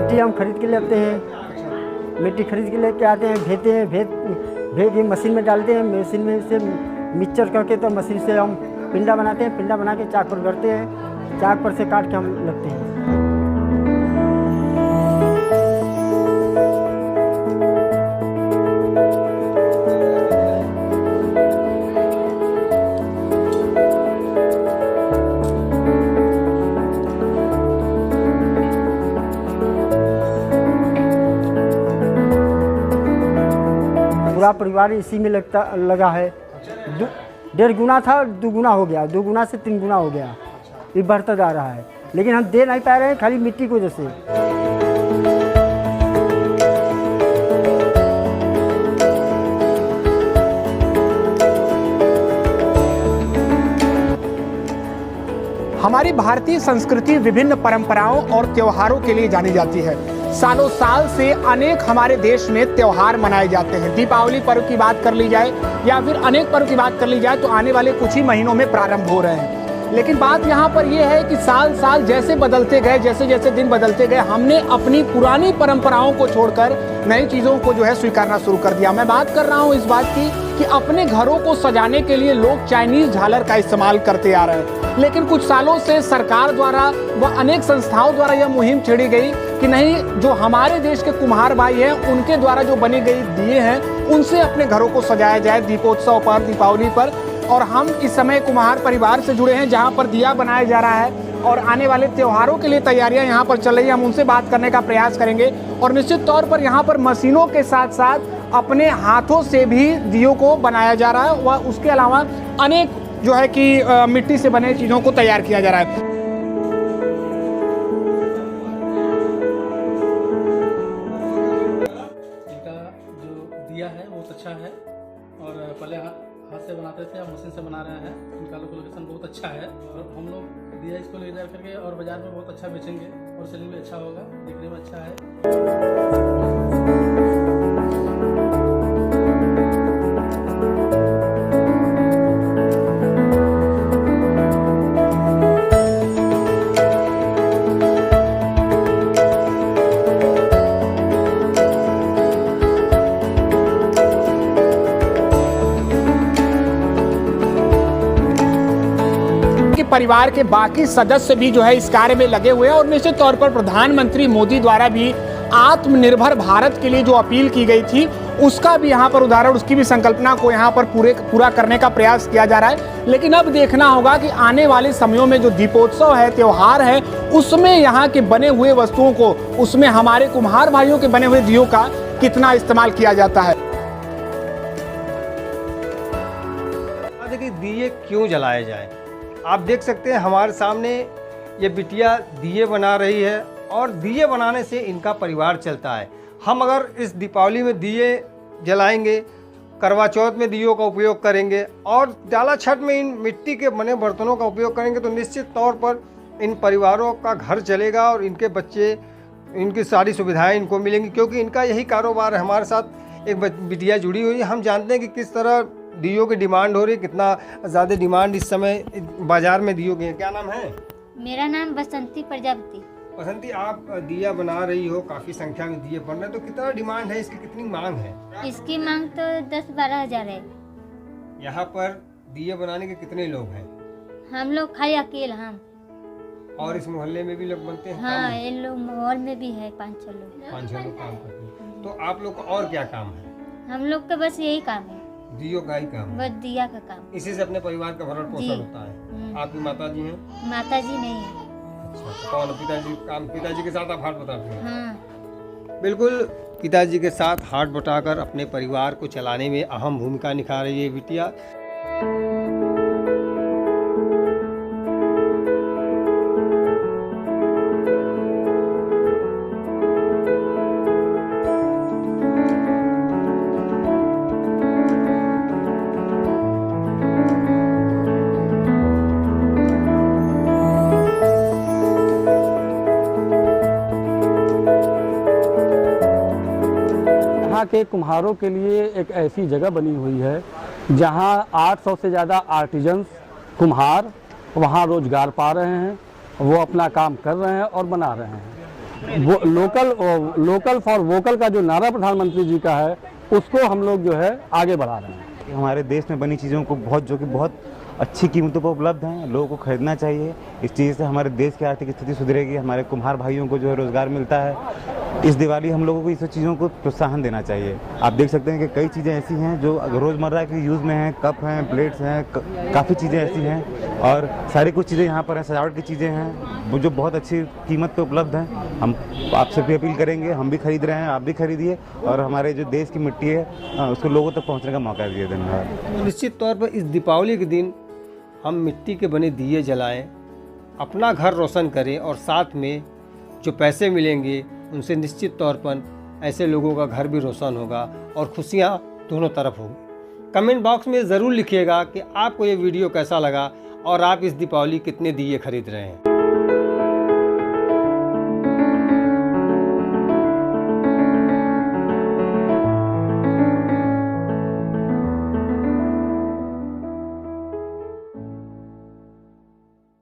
मिट्टी हम खरीद के लाते हैं, मिट्टी खरीद के लेके आते हैं, भेजते हैं, भेज के मशीन में डालते हैं, मशीन में से मिक्सचर करके तो मशीन से हम पिंडा बनाते हैं, पिंडा बना के चाक पर करते हैं, चाक पर से काट के हम लगते हैं। पूरा परिवार इसी में लगा है। 1.5 गुना था, 2 गुना हो गया, 2 गुना से 3 गुना हो गया, ये बढ़ता जा रहा है, लेकिन हम दे नहीं पा रहे हैं खाली मिट्टी की वजह से। हमारी भारतीय संस्कृति विभिन्न परंपराओं और त्योहारों के लिए जानी जाती है। सालों साल से अनेक हमारे देश में त्योहार मनाए जाते हैं। दीपावली पर्व की बात कर ली जाए या फिर अनेक पर्व की बात कर ली जाए तो आने वाले कुछ ही महीनों में प्रारंभ हो रहे हैं। लेकिन बात यहाँ पर यह है कि साल साल जैसे बदलते गए, जैसे जैसे दिन बदलते गए, हमने अपनी पुरानी परंपराओं को छोड़कर नई चीज़ों को जो है स्वीकारना शुरू कर दिया। मैं बात कर रहा हूँ इस बात की कि अपने घरों को सजाने के लिए लोग चाइनीज झालर का इस्तेमाल करते आ रहे हैं, लेकिन कुछ सालों से सरकार द्वारा व अनेक संस्थाओं द्वारा यह मुहिम छेड़ी गई कि नहीं, जो हमारे देश के कुम्हार भाई हैं उनके द्वारा जो बनी गई दिए हैं उनसे अपने घरों को सजाया जाए दीपोत्सव पर, दीपावली पर। और हम इस समय कुम्हार परिवार से जुड़े हैं जहां पर दिया बनाया जा रहा है और आने वाले त्योहारों के लिए तैयारियां यहां पर चल रही है। हम उनसे बात करने का प्रयास करेंगे और निश्चित तौर पर यहां पर मशीनों के साथ साथ अपने हाथों से भी दियों को बनाया जा रहा है व उसके अलावा अनेक जो है कि मिट्टी से बने चीज़ों को तैयार किया जा रहा है। इनका जो दिया है बहुत अच्छा है और पहले हाथ से बनाते थे, अब मशीन से बना रहे हैं। इनका लोकेशन बहुत अच्छा है और हम लोग दिया इसको ले जा करके और बाजार में बहुत अच्छा बेचेंगे और सेलिंग भी अच्छा होगा, दिखने में अच्छा है। परिवार के बाकी सदस्य भी जो है इस कार्य में लगे हुए हैं और निश्चित तौर पर प्रधानमंत्री मोदी द्वारा भी आत्मनिर्भर भारत के लिए जो अपील की गई थी उसका भी यहाँ पर उदाहरण, उसकी भी संकल्पना को यहाँ पर पूरा करने का प्रयास किया जा रहा है। लेकिन अब देखना होगा कि आने वाले समयों में जो दीपोत्सव है, त्योहार है, उसमें यहाँ के बने हुए वस्तुओं को, उसमें हमारे कुम्हार भाइयों के बने हुए दियों का कितना इस्तेमाल किया जाता है। देखिए दिए क्यों जलाए जाए, आप देख सकते हैं हमारे सामने ये बिटिया दिए बना रही है और दिए बनाने से इनका परिवार चलता है। हम अगर इस दीपावली में दिए जलाएंगे, करवा चौथ में दियों का उपयोग करेंगे और डाला छठ में इन मिट्टी के बने बर्तनों का उपयोग करेंगे तो निश्चित तौर पर इन परिवारों का घर चलेगा और इनके बच्चे, इनकी सारी सुविधाएं इनको मिलेंगी, क्योंकि इनका यही कारोबार है। हमारे साथ एक बिटिया जुड़ी हुई है, हम जानते हैं कि किस तरह दियों की डिमांड हो रही है, कितना ज़्यादा डिमांड इस समय बाजार में दियों की है। क्या नाम है? मेरा नाम बसंती प्रजापति। बसंती, आप दिया बना रही हो, काफ़ी संख्या में दिए बन रहे हैं, तो कितना डिमांड है इसकी, कितनी मांग है? इसकी मांग तो 10-12 हज़ार है। यहाँ पर दिए बनाने के कितने लोग हैं? हम लोग खाली अकेले हम। और इस मोहल्ले में भी लोग बनते हैं? हाँ, इन लोग माहौल में भी है 5-6 लोग। 5-6 लोग काम करते हैं। तो आप लोग का और क्या काम है? हम लोग का बस यही काम है, दियों का ही काम है। बस दिया का काम। इसी से अपने परिवार का भरण पोषण होता है। आपकी माता जी हैं? माता जी नहीं है। अच्छा, कौन? पिताजी के साथ आप हाथ बटाते हैं? हाँ, बिल्कुल, पिताजी के साथ हाथ बटाकर अपने परिवार को चलाने में अहम भूमिका निभा रही है बिटिया। यहाँ के कुम्हारों के लिए एक ऐसी जगह बनी हुई है जहाँ 800 से ज़्यादा आर्टिजन्स कुम्हार वहाँ रोजगार पा रहे हैं, वो अपना काम कर रहे हैं और बना रहे हैं। वो लोकल फॉर वोकल का जो नारा प्रधानमंत्री जी का है उसको हम लोग जो है आगे बढ़ा रहे हैं। हमारे देश में बनी चीज़ों को जो कि बहुत अच्छी कीमतों पर उपलब्ध हैं, लोगों को खरीदना चाहिए। इस चीज़ से हमारे देश की आर्थिक स्थिति सुधरेगी, हमारे कुम्हार भाइयों को जो है रोज़गार मिलता है। इस दिवाली हम लोगों को इस चीज़ों को प्रोत्साहन देना चाहिए। आप देख सकते हैं कि कई चीज़ें ऐसी हैं जो रोज़मर्रा के यूज़ में हैं, कप हैं, प्लेट्स हैं, काफ़ी चीज़ें ऐसी हैं और सारी कुछ चीज़ें यहाँ पर हैं, सजावट की चीज़ें हैं वो जो बहुत अच्छी कीमत पे उपलब्ध हैं। हम आपसे भी अपील करेंगे, हम भी खरीद रहे हैं, आप भी खरीदिए और हमारे जो देश की मिट्टी है उसको लोगों तक पहुँचने का मौका दिए। धन्यवाद। निश्चित तौर पर इस दीपावली के दिन हम मिट्टी के बने दिए जलाएं, अपना घर रोशन करें और साथ में जो पैसे मिलेंगे उनसे निश्चित तौर पर ऐसे लोगों का घर भी रोशन होगा और खुशियां दोनों तरफ होंगी। कमेंट बॉक्स में ज़रूर लिखिएगा कि आपको ये वीडियो कैसा लगा और आप इस दीपावली कितने दिए खरीद रहे हैं।